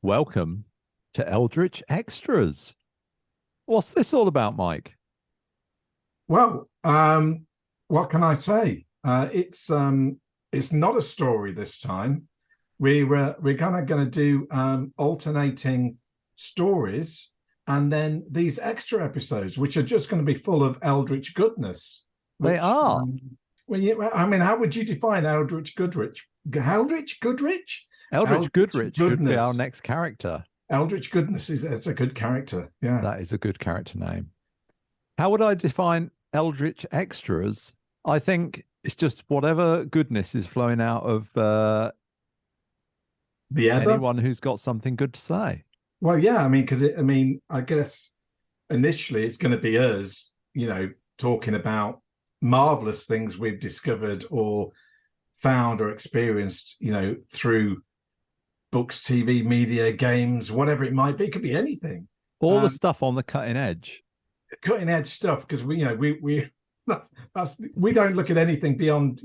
Welcome to Eldritch Extras. What's this all about, Mike? Well, what can I say? It's not a story this time. We're gonna do alternating stories, and then these extra episodes, which are just going to be full of Eldritch goodness. They Which, are. well, yeah, I mean, how would you define Eldritch Goodrich? Eldritch Goodrich? Eldritch Goodrich should be our Goodness. next character. Eldritch Goodness it's a good character. Yeah. That is a good character name. How would I define Eldritch Extras? I think it's just whatever goodness is flowing out of The other. anyone who's got something good to say. Well, yeah, I mean, I guess initially it's going to be us, talking about marvelous things we've discovered or found or experienced, through books, TV, media, games, whatever it might be. It could be anything. All the stuff on the cutting edge. Cutting edge stuff, because we we don't look at anything beyond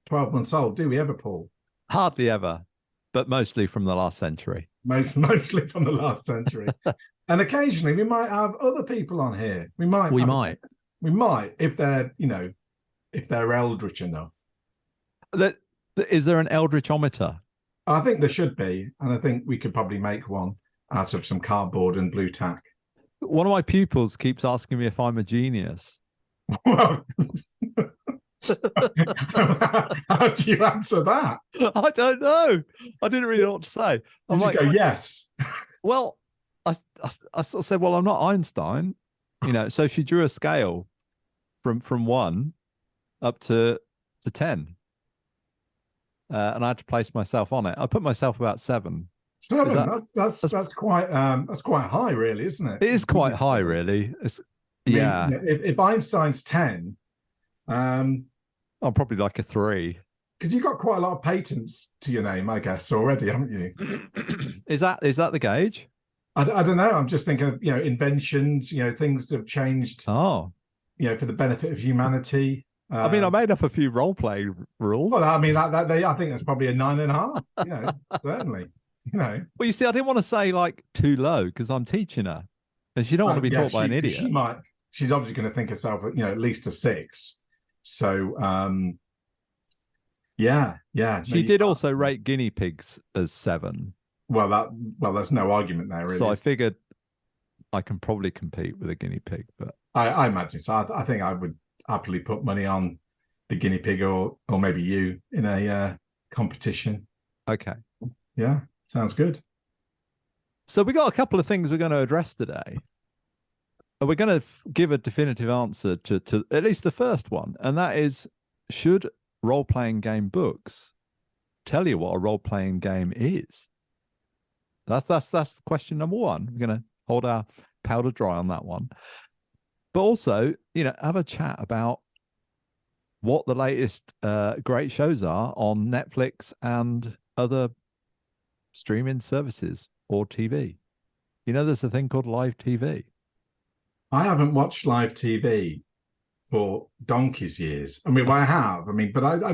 12 months old, do we ever, Paul? Hardly ever, but mostly from the last century. Mostly from the last century. And occasionally we might have other people on here. We might if they're if they're eldritch enough. Is there an eldritchometer? I think there should be, and I think we could probably make one out of some cardboard and blue tack. One of my pupils keeps asking me if I'm a genius. Well, how do you answer that? I don't know. I didn't really know what to say. Did you go yes? Well, I sort of said, well, I'm not Einstein, So she drew a scale from 1 up to 10, and I had to place myself on it. I put myself about 7. 7. That's quite high, really, isn't it? It is quite high, really. If Einstein's 10, I'm probably like a 3. Because you've got quite a lot of patents to your name, I guess, already, haven't you? Is that the gauge? I don't know. I'm just thinking of inventions. Things have changed. Oh, for the benefit of humanity. I mean, I made up a few role play rules. Well, I mean, I think that's probably a 9.5. Certainly. Well, you see, I didn't want to say like too low because I'm teaching her, and she don't want to be taught by an idiot. She's obviously going to think herself, at least a 6. So, yeah. She did also rate guinea pigs as 7. Well, there's no argument there, really. So I figured I can probably compete with a guinea pig, but I imagine so. I think I would happily put money on the guinea pig or maybe you in a competition. Okay. Yeah, sounds good. So we got a couple of things we're going to address today. We're going to give a definitive answer to at least the first one, and that is, should role-playing game books tell you what a role-playing game is? That's question number 1. We're going to hold our powder dry on that one. But also, have a chat about what the latest great shows are on Netflix and other streaming services or TV. There's a thing called live TV. I haven't watched live TV for donkey's years. I mean, well, I have. I mean, but I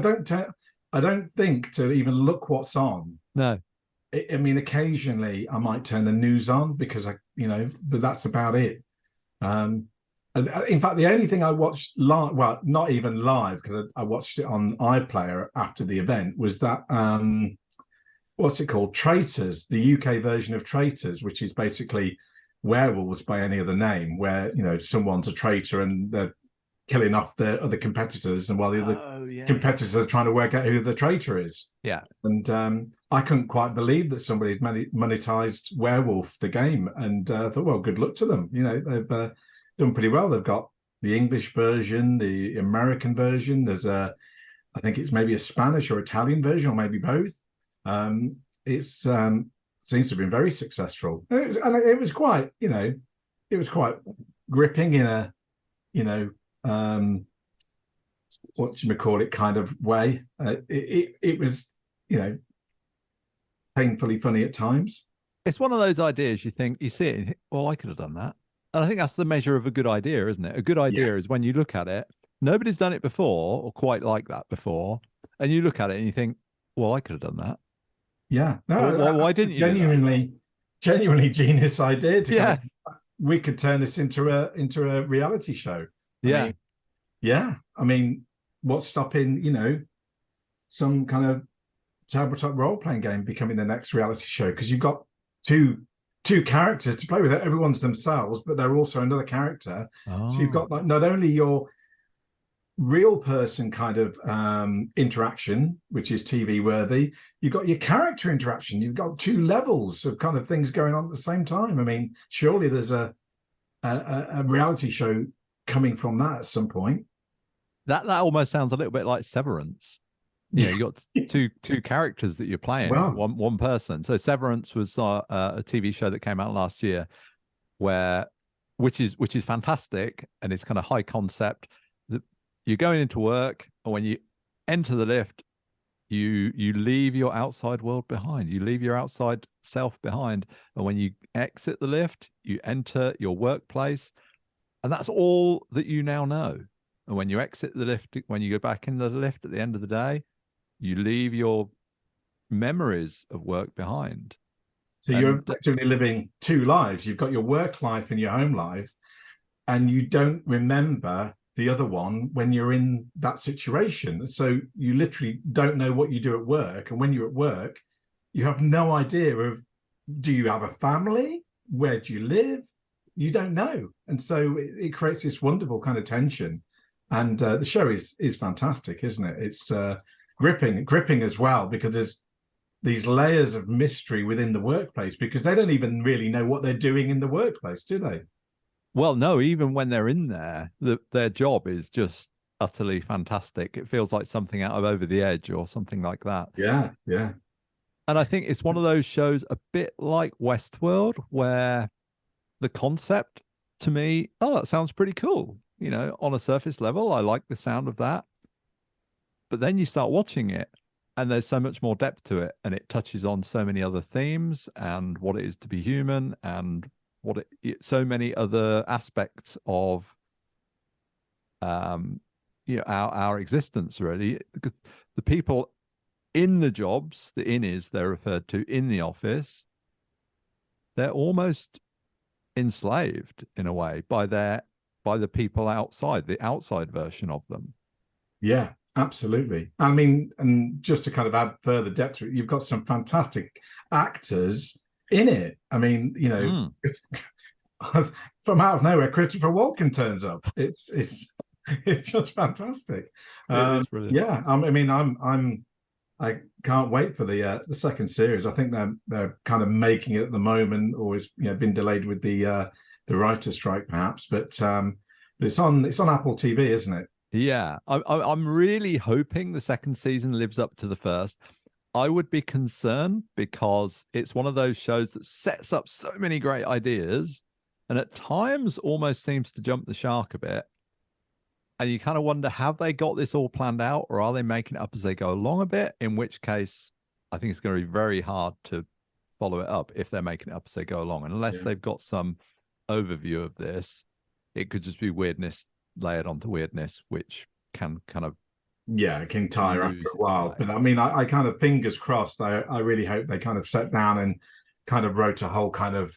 don't think to even look what's on. No. I mean, occasionally I might turn the news on because but that's about it. In fact, the only thing I watched live, well, not even live, because I watched it on iPlayer after the event, was that what's it called? Traitors, the UK version of Traitors, which is basically werewolves by any other name, where someone's a traitor and they're killing off their other competitors, and while the other competitors are trying to work out who the traitor is. Yeah. And I couldn't quite believe that somebody had monetized Werewolf, the game, and I thought, well, good luck to them. They've done pretty well. They've got the English version, the American version. There's I think it's maybe a Spanish or Italian version, or maybe both. It's seems to have been very successful. And it was quite, it was quite gripping in a, what you call it kind of way. It was, painfully funny at times. It's one of those ideas you think, you see it and think, well, I could have done that. And I think that's the measure of a good idea, isn't it? A good idea is when you look at it, nobody's done it before or quite like that before. And you look at it and you think, well, I could have done that. Yeah. No, why didn't you? genuinely genius idea to Yeah. we could turn this into a reality show. Yeah. I mean, what's stopping, some kind of tabletop role-playing game becoming the next reality show? Because you've got two characters to play with. Everyone's themselves, but they're also another character. So you've got like not only your real person kind of interaction, which is TV worthy, you've got your character interaction. You've got two levels of kind of things going on at the same time. I mean, surely there's a reality show coming from that at some point. That almost sounds a little bit like Severance. You got two characters that you're playing, wow. one person. So Severance was a TV show that came out last year, which is fantastic, and it's kind of high concept. You're going into work, and when you enter the lift, you leave your outside world behind. You leave your outside self behind, and when you exit the lift, you enter your workplace, and that's all that you now know. And when you exit the lift, when you go back into the lift at the end of the day, you leave your memories of work behind. So you're effectively living two lives. You've got your work life and your home life, and you don't remember the other one when you're in that situation. So you literally don't know what you do at work. And when you're at work, you have no idea of, do you have a family? Where do you live? You don't know. And so it creates this wonderful kind of tension. And the show is fantastic, isn't it? It's gripping as well, because there's these layers of mystery within the workplace, because they don't even really know what they're doing in the workplace, do they? Well, no, even when they're in there, their job is just utterly fantastic. It feels like something out of Over the Edge or something like that. Yeah. And I think it's one of those shows a bit like Westworld, where the concept to me, that sounds pretty cool. On a surface level, I like the sound of that. But then you start watching it, and there's so much more depth to it, and it touches on so many other themes and what it is to be human, and so many other aspects of our existence, really. Because the people in the jobs, the innies they're referred to in the office, they're almost enslaved in a way by the people outside, the outside version of them. Yeah, absolutely. I mean, and just to kind of add further depth to it, you've got some fantastic actors in it. I mean, from out of nowhere, Christopher Walken turns up. It's just fantastic. It is brilliant. Yeah, I can't wait for the second series. I think they're kind of making it at the moment, or it's been delayed with the writer's strike, perhaps. But it's on Apple TV, isn't it? Yeah, I'm really hoping the second season lives up to the first. I would be concerned because it's one of those shows that sets up so many great ideas, and at times almost seems to jump the shark a bit. And you kind of wonder, have they got this all planned out, or are they making it up as they go along a bit? In which case, I think it's going to be very hard to follow it up if they're making it up as they go along. And unless they've got some overview of this, it could just be weirdness layered onto weirdness, which can kind of it can tire after a while. But I mean, I kind of, fingers crossed, I really hope they kind of sat down and kind of wrote a whole kind of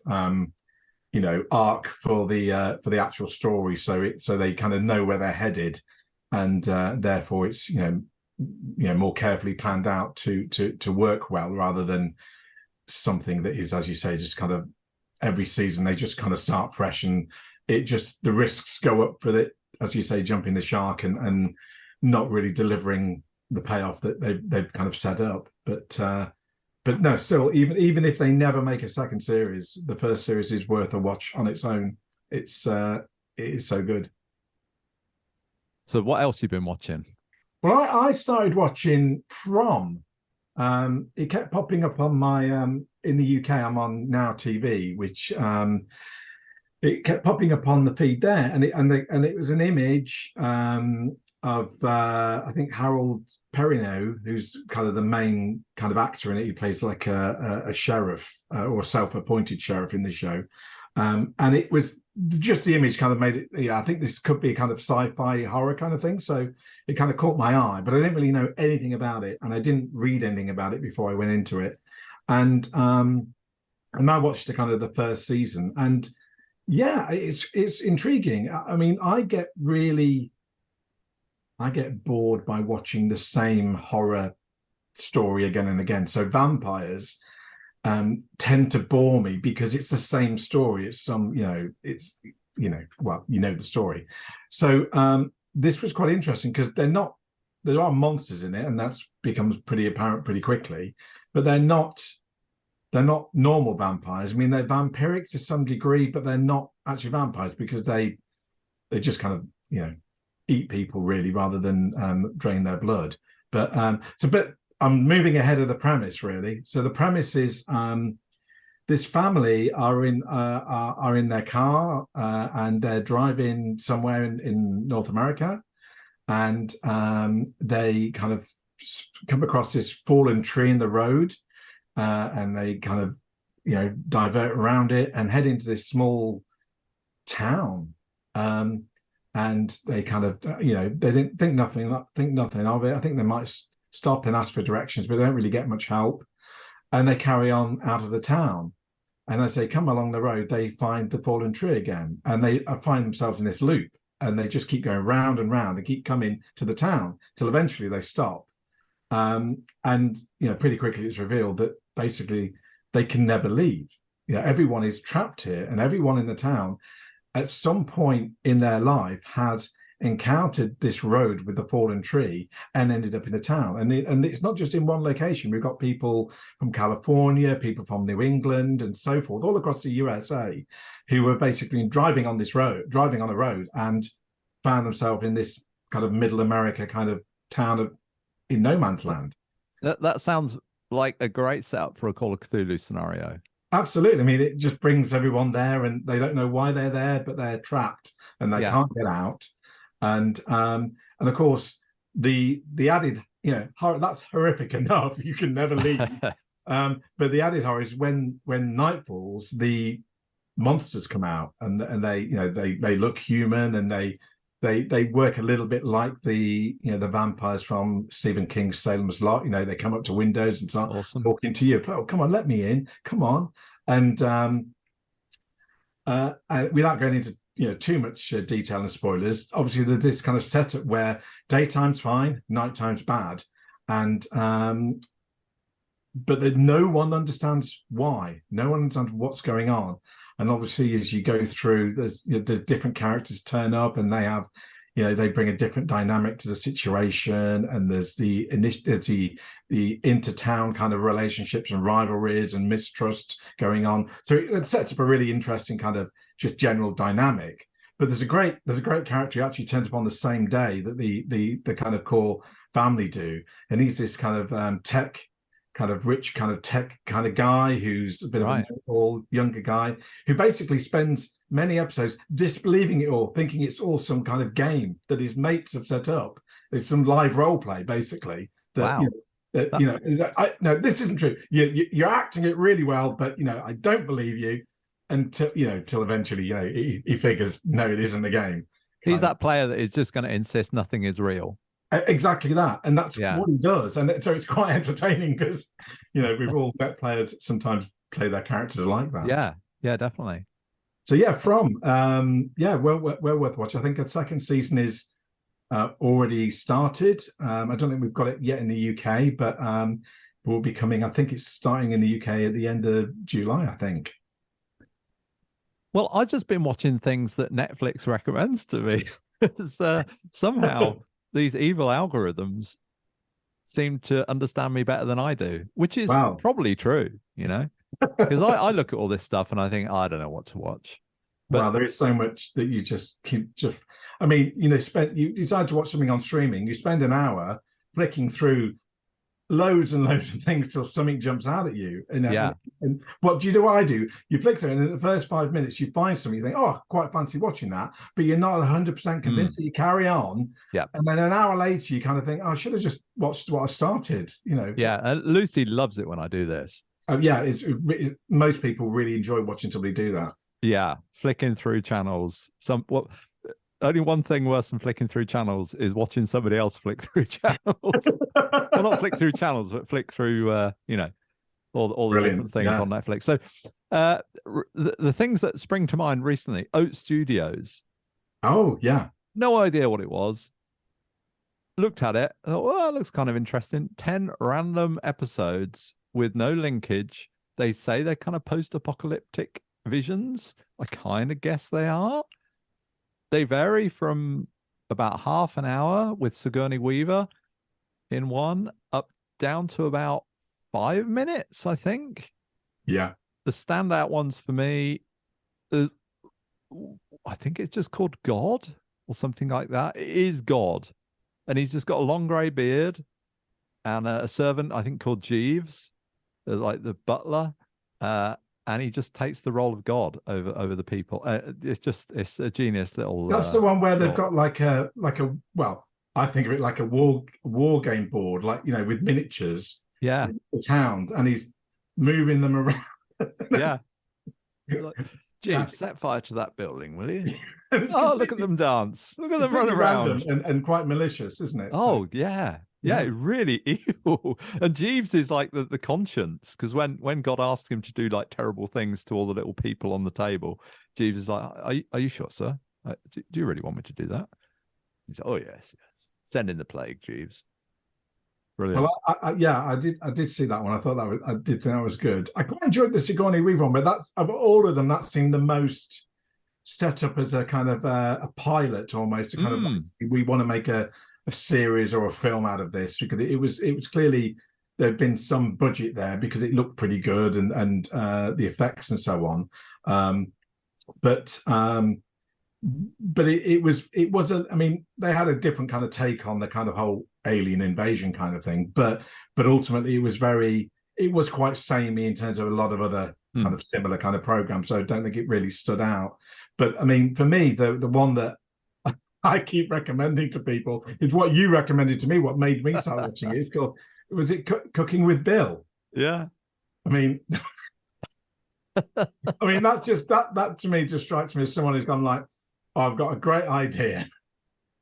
arc for the actual story, so they kind of know where they're headed, and therefore it's more carefully planned out to work well, rather than something that is, as you say, just kind of every season they just kind of start fresh, and it just, the risks go up for it, as you say, jumping the shark and not really delivering the payoff that they've kind of set up. But no, still, even if they never make a second series, the first series is worth a watch on its own. It is so good. So what else you been watching? Well, I started watching From. It kept popping up on my in the UK. I'm on Now TV, which it kept popping up on the feed there, and it was an image of I think Harold Perrineau, who's kind of the main kind of actor in it. He plays like a sheriff or a self-appointed sheriff in the show, and it was just, the image kind of made it. Yeah, I think this could be a kind of sci-fi horror kind of thing. So it kind of caught my eye, but I didn't really know anything about it, and I didn't read anything about it before I went into it. And And I watched the kind of the first season, and yeah, it's intriguing. I mean, I get bored by watching the same horror story again and again. So vampires tend to bore me because it's the same story. It's well, you know the story. So this was quite interesting because there are monsters in it, and that's becomes pretty apparent pretty quickly, but they're not normal vampires. I mean, they're vampiric to some degree, but they're not actually vampires because they just kind of, eat people really rather than drain their blood. But I'm moving ahead of the premise really. So the premise is this family are in their car and they're driving somewhere in North America, and they kind of come across this fallen tree in the road, and they kind of divert around it and head into this small town, and they kind of they didn't think nothing of it. I think they might stop and ask for directions, but they don't really get much help, and they carry on out of the town. And as they come along the road, they find the fallen tree again, and they find themselves in this loop, and they just keep going round and round and keep coming to the town till eventually they stop. And pretty quickly it's revealed that basically they can never leave. Everyone is trapped here, and everyone in the town at some point in their life has encountered this road with the fallen tree and ended up in a town. And it's not just in one location. We've got people from California, people from New England, and so forth, all across the USA, who were basically driving on a road and found themselves in this kind of middle America kind of town in no man's land. That sounds like a great setup for a Call of Cthulhu scenario. Absolutely. I mean, it just brings everyone there, and they don't know why they're there, but they're trapped and they can't get out. And of course, the added, horror, that's horrific enough. You can never leave. But the added horror is when night falls, the monsters come out, and they look human, and they work a little bit like the vampires from Stephen King's Salem's Lot. They come up to windows and start talking to you. Oh, come on, let me in. Come on. And without going into too much detail and spoilers, obviously there's this kind of setup where daytime's fine, nighttime's bad, and but no one understands why. No one understands what's going on. And obviously, as you go through, there's different characters turn up, and they have, they bring a different dynamic to the situation. And there's the inter-town kind of relationships and rivalries and mistrust going on. So it sets up a really interesting kind of just general dynamic. But there's a great character who actually turns up on the same day that the kind of core family do, and he's this kind of tech. Kind of rich, kind of tech kind of guy who's a bit of a younger guy who basically spends many episodes disbelieving it all, thinking it's all some kind of game that his mates have set up. It's some live role play, basically. No, this isn't true. You're acting it really well, but I don't believe you until till eventually he figures no, it isn't the game. He's that player that is just going to insist nothing is real. Exactly that, and that's what he does, and so it's quite entertaining because we've all met players that sometimes play their characters like that. Yeah, definitely. So well worth watching. I think a second season is already started. I don't think we've got it yet in the UK, but will be coming. I think it's starting in the UK at the end of July, I think. Well, I've just been watching things that Netflix recommends to me. Somehow these evil algorithms seem to understand me better than I do, which is probably true, because I look at all this stuff and I think, I don't know what to watch. But there is so much that you just keep I mean, you decide to watch something on streaming, you spend an hour flicking through loads and loads of things till something jumps out at you. And what do you do? What I do, you flick through, and in the first 5 minutes, you find something, you think, oh, quite fancy watching that, but you're not 100% convinced that you carry on. Yeah. And then an hour later, you kind of think, oh, I should have just watched what I started, Yeah. And Lucy loves it when I do this. Most people really enjoy watching somebody do that. Yeah. Flicking through channels. Only one thing worse than flicking through channels is watching somebody else flick through channels. Well, not flick through channels, but flick through, all the Brilliant. different things Yeah. on Netflix. So the things that spring to mind recently, Oat Studios, Oh, yeah. no idea what it was. Looked at it, thought, well, that looks kind of interesting. 10 random episodes with no linkage. They say they're kind of post-apocalyptic visions. I kind of guess they are. They vary from about half an hour with Sigourney Weaver in one up down to about 5 minutes, I think. Yeah. The standout ones for me, uh, I think it's just called God or something like that. It is God. And he's just got a long grey beard and a servant, I think, called Jeeves, like the butler. And he just takes the role of God over the people. It's a genius little. That's the one where they've short. got like a well, I think of it like a war game board, like, you know, with miniatures. Yeah, The town, and he's moving them around. yeah. Like, Jeeves, set fire to that building, will you? Oh, look at them dance! Look at them run around. Random and quite malicious, isn't it? Oh, So, yeah. yeah. Really evil. And Jeeves is like the conscience, because when God asked him to do like terrible things to all the little people on the table, Jeeves is like, "Are you sure, sir? Do you really want me to do that?" He's like, "Oh yes, yes. Send in the plague, Jeeves." Brilliant. Well, I did see that one. I did think that was good. I quite enjoyed the Sigourney Weaver one, but that's, of all of them, that seemed the most set up as a kind of a pilot, almost, to kind of like, we want to make a series or a film out of this, because it was clearly there'd been some budget there because it looked pretty good, and the effects and so on. But it was I mean, they had a different kind of take on the kind of whole alien invasion kind of thing, but ultimately it was quite samey in terms of a lot of other kind of similar kind of programs, so I don't think it really stood out. But I mean, for me, the one that I keep recommending to people is what you recommended to me, what made me start watching it. It's called, was it Cooking with Bill? Yeah. I mean, that's just that to me just strikes me as someone who's gone like, oh, I've got a great idea.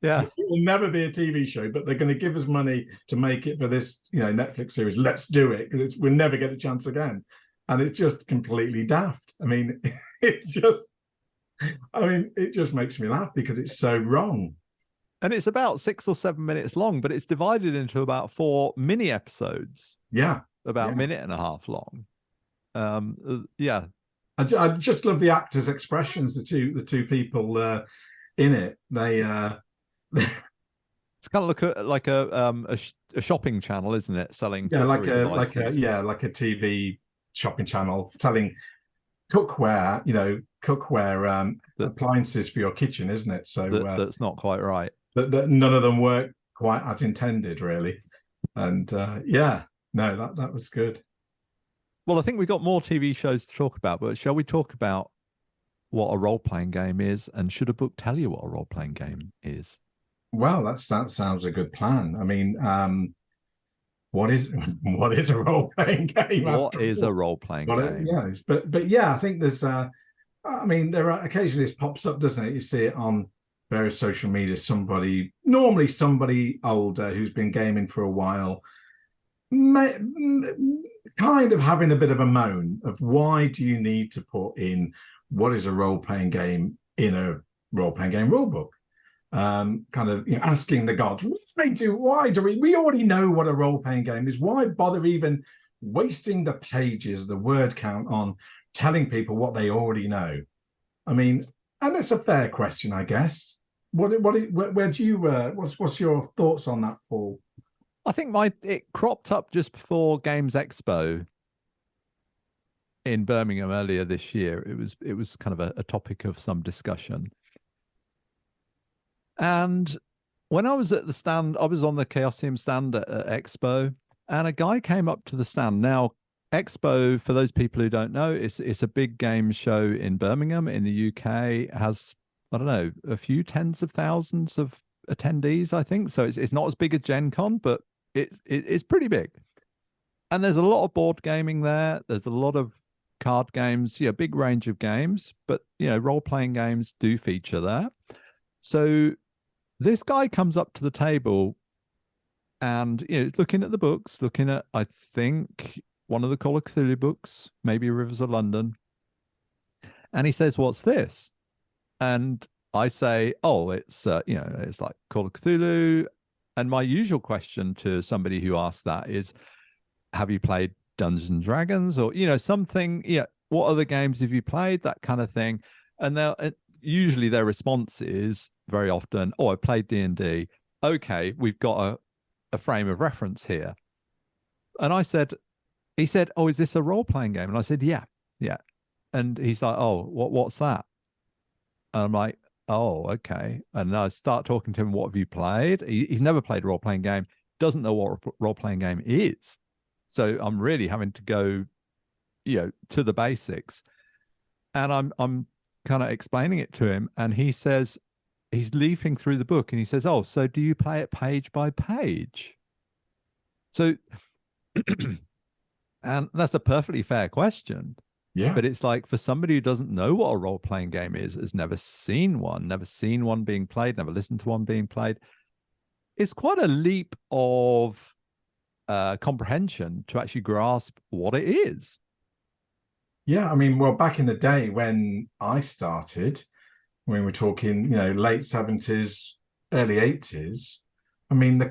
Yeah. It will never be a TV show, but they're going to give us money to make it for this, you know, Netflix series. Let's do it, because we'll never get a chance again. And it's just completely daft. I mean, it just makes me laugh because it's so wrong. And it's about 6 or 7 minutes long, but it's divided into about 4 mini episodes. Yeah. About a minute and a half long. Yeah. I just love the actors' expressions. The two people in it. They it's kind of like a shopping channel, isn't it? Selling like a TV shopping channel selling cookware, appliances for your kitchen, isn't it? So that's not quite right. That none of them work quite as intended, really. And that was good. Well, I think we've got more TV shows to talk about, but shall we talk about what a role-playing game is, and should a book tell you what a role-playing game is? Well, that sounds a good plan. I mean, what is a role-playing game? What is a role-playing game? Yeah, but yeah, I think there's there are occasionally this pops up, doesn't it? You see it on various social media. Normally somebody older who's been gaming for a while, kind of having a bit of a moan of, why do you need to put in what is a role-playing game in a role-playing game rulebook? Kind of, asking the gods, why do we already know what a role-playing game is? Why bother even wasting the pages, the word count on telling people what they already know? I mean, and it's a fair question, I guess. Where do you what's your thoughts on that, Paul? I think it cropped up just before Games Expo in Birmingham earlier this year. It was kind of a topic of some discussion. And when I was at the stand, I was on the Chaosium stand at Expo, and a guy came up to the stand. Now, Expo, for those people who don't know, it's a big game show in Birmingham in the UK. It has, I don't know, a few tens of thousands of attendees, I think. So it's not as big as Gen Con, but it's pretty big. And there's a lot of board gaming there. There's a lot of card games, big range of games, but role-playing games do feature there. So this guy comes up to the table and he's looking at the books, looking at, I think, one of the Call of Cthulhu books, maybe Rivers of London. And he says, "What's this?" And I say, "Oh, it's it's like Call of Cthulhu." And my usual question to somebody who asks that is, "Have you played Dungeons and Dragons?" Or something. Yeah, what other games have you played? That kind of thing. And usually their response is very often, "Oh, I played D&D." Okay, we've got a frame of reference here. And he said, "Oh, is this a role-playing game?" And I said, "Yeah, yeah." And he's like, "Oh, what's that?" And I'm like, "Oh, okay." And I start talking to him, "What have you played?" He's never played a role-playing game, doesn't know what a role-playing game is. So I'm really having to go, to the basics. And I'm kind of explaining it to him. And he says, he's leafing through the book and he says, "Oh, so do you play it page by page?" So, and that's a perfectly fair question. Yeah. But it's like, for somebody who doesn't know what a role playing game is, has never seen one being played, never listened to one being played, it's quite a leap of comprehension to actually grasp what it is. Yeah. I mean, well, back in the day when I started, when we're talking, late 70s, early 80s, I mean,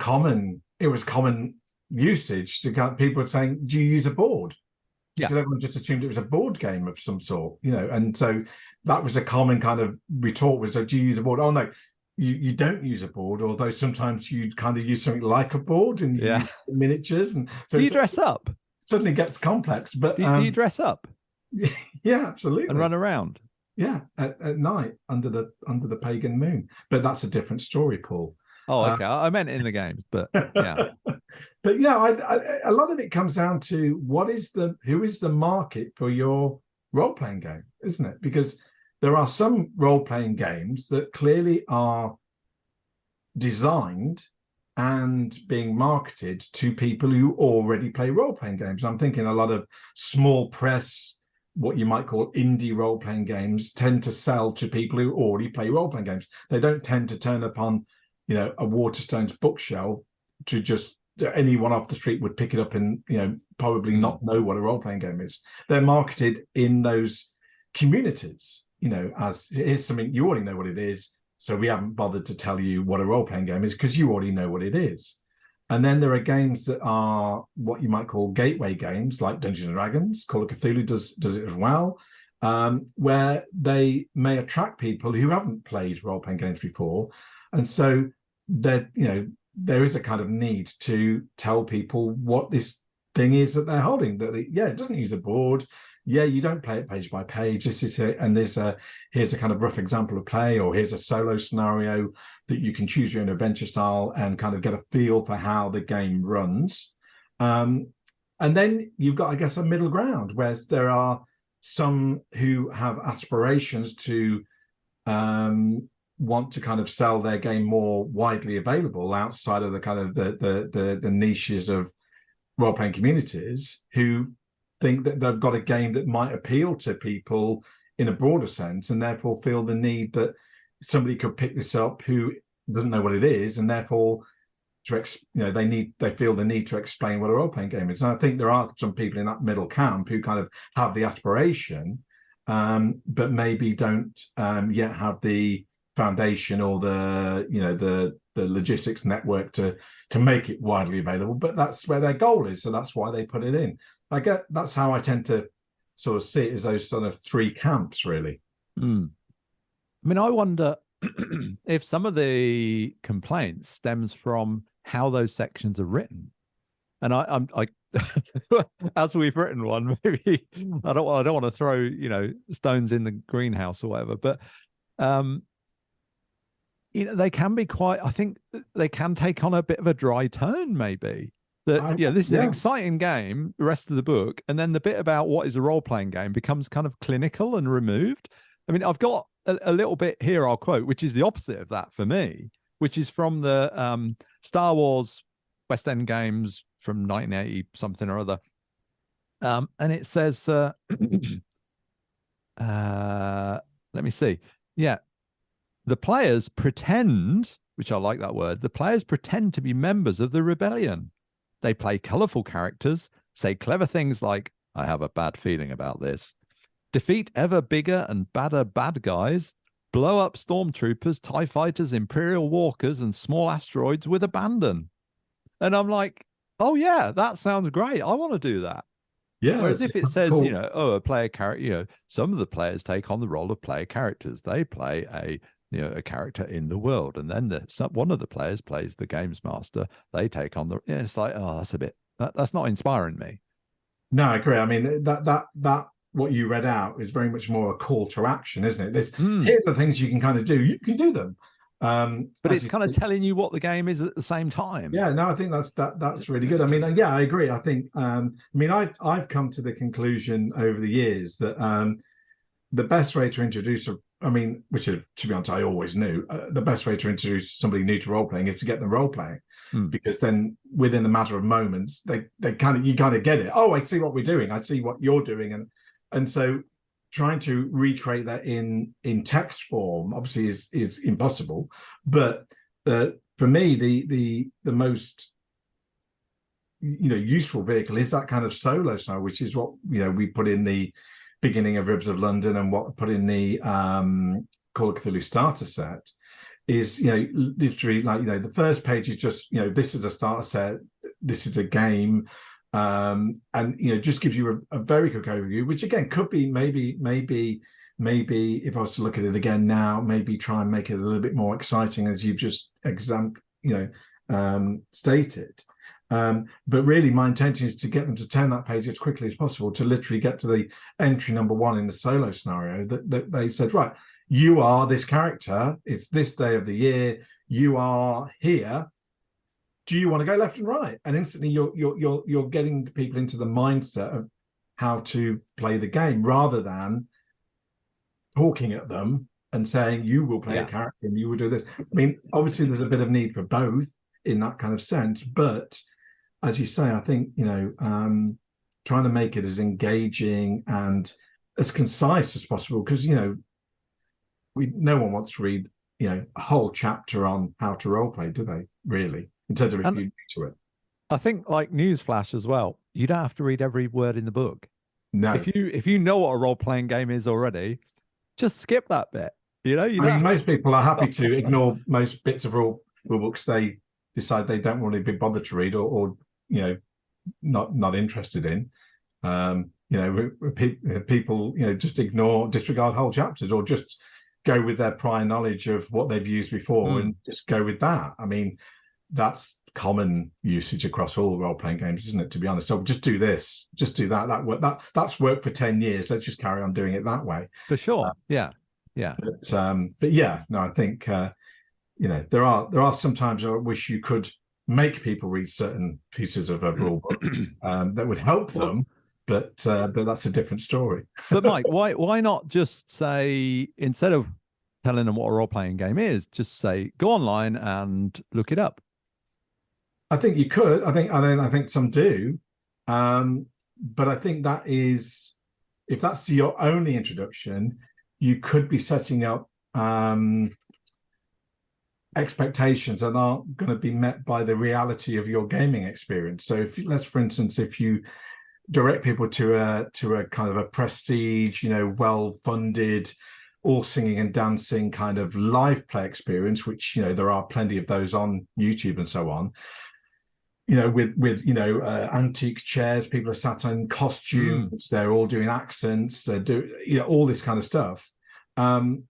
it was common usage to get people saying, "Do you use a board?" Yeah. Because everyone just assumed it was a board game of some sort, and so that was a common kind of retort was, "Do you use a board?" "Oh, no, you don't use a board," although sometimes you kind of use something like a board and you use miniatures. And so Do you dress up? Suddenly gets complex. But do you dress up? Yeah, absolutely. And run around? Yeah, at night under the pagan moon. But that's a different story, Paul. Oh, okay. I meant in the games, but yeah. But yeah, a lot of it comes down to who is the market for your role-playing game, isn't it? Because there are some role-playing games that clearly are designed and being marketed to people who already play role-playing games. I'm thinking a lot of small press, what you might call indie role-playing games, tend to sell to people who already play role-playing games. They don't tend to turn up on, a Waterstones bookshelf to just anyone off the street would pick it up and, probably not know what a role-playing game is. They're marketed in those communities, as here's something you already know what it is. So we haven't bothered to tell you what a role-playing game is because you already know what it is. And then there are games that are what you might call gateway games, like Dungeons and Dragons. Call of Cthulhu does it as well, where they may attract people who haven't played role-playing games before. And so there is a kind of need to tell people what this thing is that they're holding. It doesn't use a board. Yeah, you don't play it page by page. This is here, and here's a kind of rough example of play, or here's a solo scenario that you can choose your own adventure style and kind of get a feel for how the game runs. And then you've got, I guess, a middle ground where there are some who have aspirations to want to kind of sell their game more widely available outside of the kind of the niches of role-playing communities, who think that they've got a game that might appeal to people in a broader sense, and therefore feel the need that somebody could pick this up who doesn't know what it is, and therefore they feel the need to explain what a role-playing game is. And I think there are some people in that middle camp who kind of have the aspiration, but maybe don't yet have the foundation or the logistics network to make it widely available. But that's where their goal is, so that's why they put it in. That's how I tend to sort of see it, as those sort of three camps, really. I mean, I wonder if some of the complaints stems from how those sections are written. And I as we've written one, maybe I don't want to throw stones in the greenhouse or whatever, but they can be quite. I think they can take on a bit of a dry tone, maybe. This is an exciting game, the rest of the book, and then the bit about what is a role-playing game becomes kind of clinical and removed. I mean, I've got a little bit here I'll quote, which is the opposite of that for me, which is from the Star Wars West End games from 1980 something or other. And it says, let me see. Yeah. The players pretend, which I like that word, the players pretend to be members of the rebellion. They play colorful characters say clever things like, I have a bad feeling about this. Defeat ever bigger and badder bad guys. Blow up stormtroopers, TIE fighters, Imperial walkers, and small asteroids with abandon. And I'm like, oh, yeah, that sounds great. I want to do that. Yeah. Whereas if it says, cool. you know, oh, a player character, you know, some of the players take on the role of player characters. They play a character in the world. And then one of the players plays the games master. They take on it's like, oh, that's not inspiring me. No, I agree. I mean, that what you read out is very much more a call to action, isn't it? Here's the things you can kind of do. You can do them. But it's kind of telling you what the game is at the same time. Yeah, no, I think that's really good. I mean, yeah, I agree. I think, I mean, I've come to the conclusion over the years that the best way to introduce which to be honest, I always knew the best way to introduce somebody new to role playing is to get them role playing, because then within a matter of moments, you kind of get it. Oh, I see what we're doing. I see what you're doing, and so trying to recreate that in text form obviously is impossible. But for me, the most useful vehicle is that kind of solo style, which is what we put in the beginning of Rivers of London and what put in the Call of Cthulhu starter set. Is literally like the first page is just this is a starter set, this is a game. And just gives you a very quick overview, which again could be maybe if I was to look at it again now, maybe try and make it a little bit more exciting, as you've just stated. But really, my intention is to get them to turn that page as quickly as possible to literally get to the entry number 1 in the solo scenario. That they said, right, you are this character. It's this day of the year. You are here. Do you want to go left and right? And instantly you're getting people into the mindset of how to play the game, rather than talking at them and saying you will play a character and you will do this. I mean, obviously there's a bit of need for both in that kind of sense, but as you say, I think trying to make it as engaging and as concise as possible, because no one wants to read a whole chapter on how to role play, do they? Really? In terms of if you're new to it. I think, like newsflash as well, you don't have to read every word in the book. No. If you know what a role-playing game is already, just skip that bit. Most people are happy to ignore most bits of rule books they decide they don't want to be bothered to read or not interested in. People just disregard whole chapters, or just go with their prior knowledge of what they've used before and just go with that. I mean, that's common usage across all role-playing games, isn't it, to be honest? So just do this, just do that. That's worked for 10 years. Let's just carry on doing it that way. For sure. Yeah. But yeah, no, I think there are sometimes I wish you could make people read certain pieces of a rule book that would help them, but that's a different story. But Mike, why not just say, instead of telling them what a role-playing game is, just say go online and look it up? I think you could. I think some do, but I think that is, if that's your only introduction, you could be setting up expectations that aren't going to be met by the reality of your gaming experience. So for instance, if you direct people to a kind of a prestige, well-funded, all singing and dancing kind of live play experience, which there are plenty of those on YouTube and so on, with antique chairs, people are sat in costumes, they're all doing accents, they do all this kind of stuff, and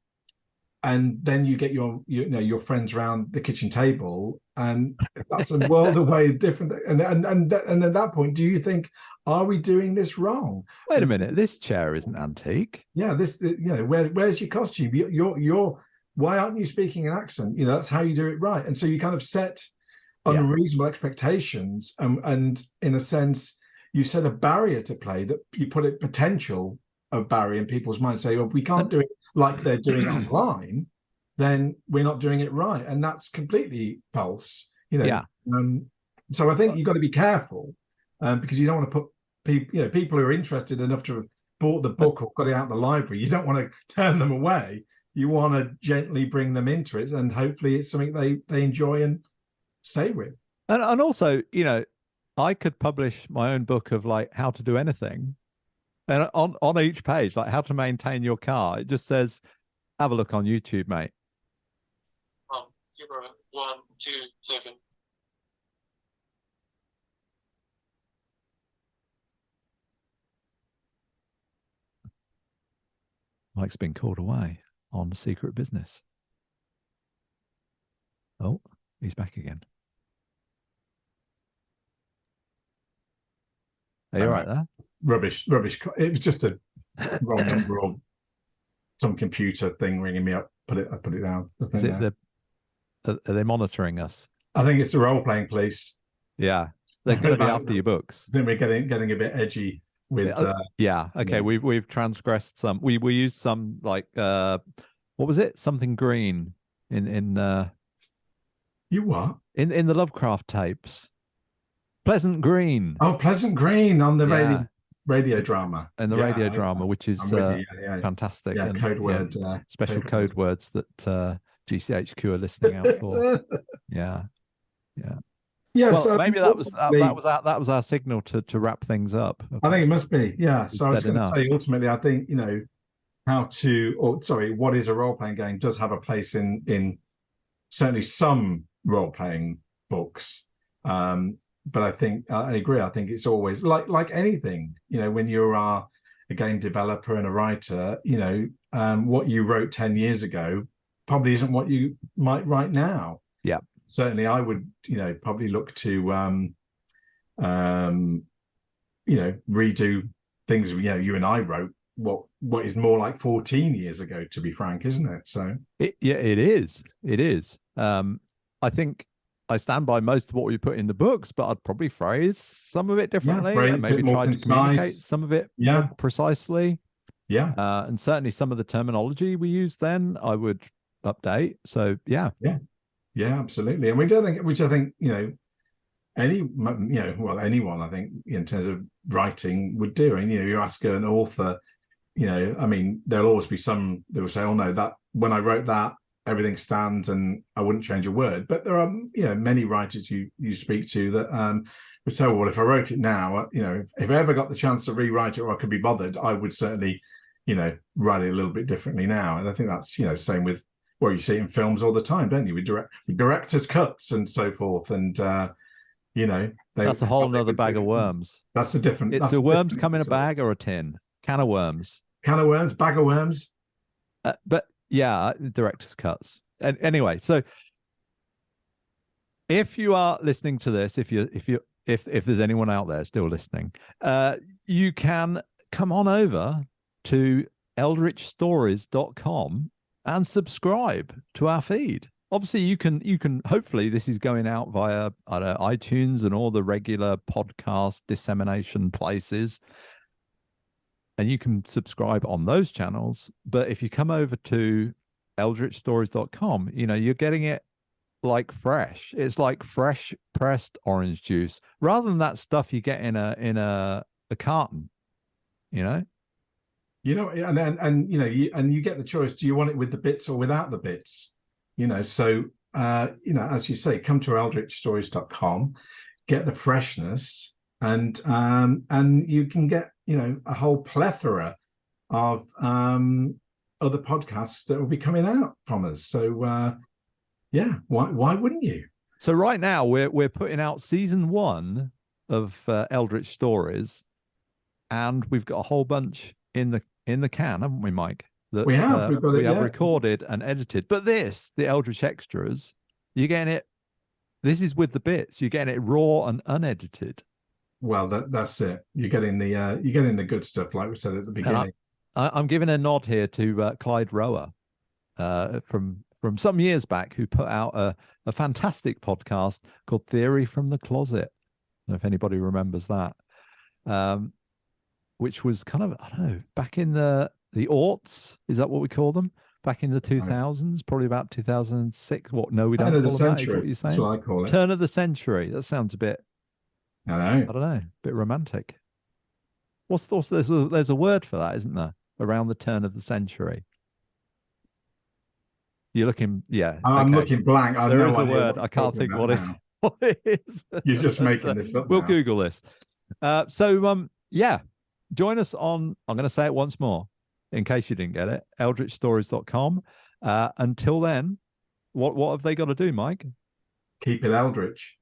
then you get your friends around the kitchen table, and that's a world away different. And at that point, do you think, are we doing this wrong? Wait a minute, this chair isn't antique. Yeah, where's your costume? You're why aren't you speaking an accent? That's how you do it right. And so you kind of set unreasonable expectations, and in a sense, you set a barrier to play, that you put a potential of barrier in people's minds. Say, well, if we can't do it like they're doing online, then we're not doing it right, and that's completely false. So I think you've got to be careful, because you don't want to put people who are interested enough to have bought the book or got it out of the library. You don't want to turn them away. You want to gently bring them into it, and hopefully it's something they enjoy and stay with. And also, I could publish my own book of like how to do anything, and on each page, like how to maintain your car, it just says, "Have a look on YouTube, mate." 127. Mike's been called away on secret business. Oh, he's back again. Are you all right there? Rubbish. It was just a wrong number or some computer thing ringing me up. I put it down. Is it are they monitoring us? I think it's the role-playing police. Yeah, they're going to be after your books. Then we're getting a bit edgy with. Yeah. Okay. Yeah. We've transgressed some. We used some like what was it? Something green in You what? in the Lovecraft tapes. Pleasant Green. Oh, Pleasant Green on the radio drama. And the radio drama, which is fantastic. Yeah, and, code word. special code words that GCHQ are listening out for. Yeah. Well, so maybe that was our signal to wrap things up. I think it must be. Yeah. So I was going to say, ultimately, I think, what is a role-playing game does have a place in certainly some role-playing books. But I think I agree. I think it's always like anything, when you're a game developer and a writer, what you wrote 10 years ago probably isn't what you might write now. Yeah. Certainly I would, probably look to, redo things, you and I wrote what is more like 14 years ago, to be frank, isn't it? So it is. It is. I think I stand by most of what we put in the books, but I'd probably phrase some of it differently and maybe try to communicate some of it more precisely. Yeah. And certainly some of the terminology we used then, I would update. So yeah, absolutely. And which I think, anyone, I think, in terms of writing would do. And, you ask an author, there'll always be some that will say, oh no, that when I wrote that, everything stands and I wouldn't change a word. But there are, many writers you speak to that would say, well, if I wrote it now, if I ever got the chance to rewrite it or I could be bothered, I would certainly, write it a little bit differently now. And I think that's, same with, well, you see it in films all the time, don't you? With director's cuts and so forth. And, that's a whole nother bag of worms. That's a different. Do worms come in a bag or a tin? Can of worms. Can of worms, bag of worms. But yeah, director's cuts. And anyway, so if you are listening to this, if there's anyone out there still listening, you can come on over to eldritchstories.com and subscribe to our feed. Obviously, you can hopefully this is going out via iTunes and all the regular podcast dissemination places. And you can subscribe on those channels. But if you come over to eldritchstories.com, you're getting it like fresh. It's like fresh pressed orange juice rather than that stuff you get in a carton, And you get the choice. Do you want it with the bits or without the bits? So, as you say, come to eldritchstories.com, get the freshness, and you can get, a whole plethora of other podcasts that will be coming out from us. So, why wouldn't you? So right now we're putting out season 1 of Eldritch Stories, and we've got a whole bunch in the can, haven't we, Mike? That we have. We have recorded and edited. But the Eldritch Extras, you're getting it. This is with the bits. You're getting it raw and unedited. Well, that's it. You're getting the good stuff, like we said at the beginning. I'm giving a nod here to Clyde Rower from some years back, who put out a fantastic podcast called Theory from the Closet. I don't know if anybody remembers that, which was kind of, I don't know, back in the aughts. Is that what we call them? Back in the 2000s, probably about 2006. What? No, we don't. Turn of the call them century. That, is what you're saying? That's what I call it. Turn of the century. That sounds a bit. I don't know. A bit romantic. There's a word for that, isn't there? Around the turn of the century. You're looking, yeah. I'm looking blank. There is a word. I can't think what it. what it is. You're just making this up We'll now. Google this. Yeah, join us on, I'm going to say it once more in case you didn't get it, eldritchstories.com. Until then, what have they got to do, Mike? Keep it eldritch.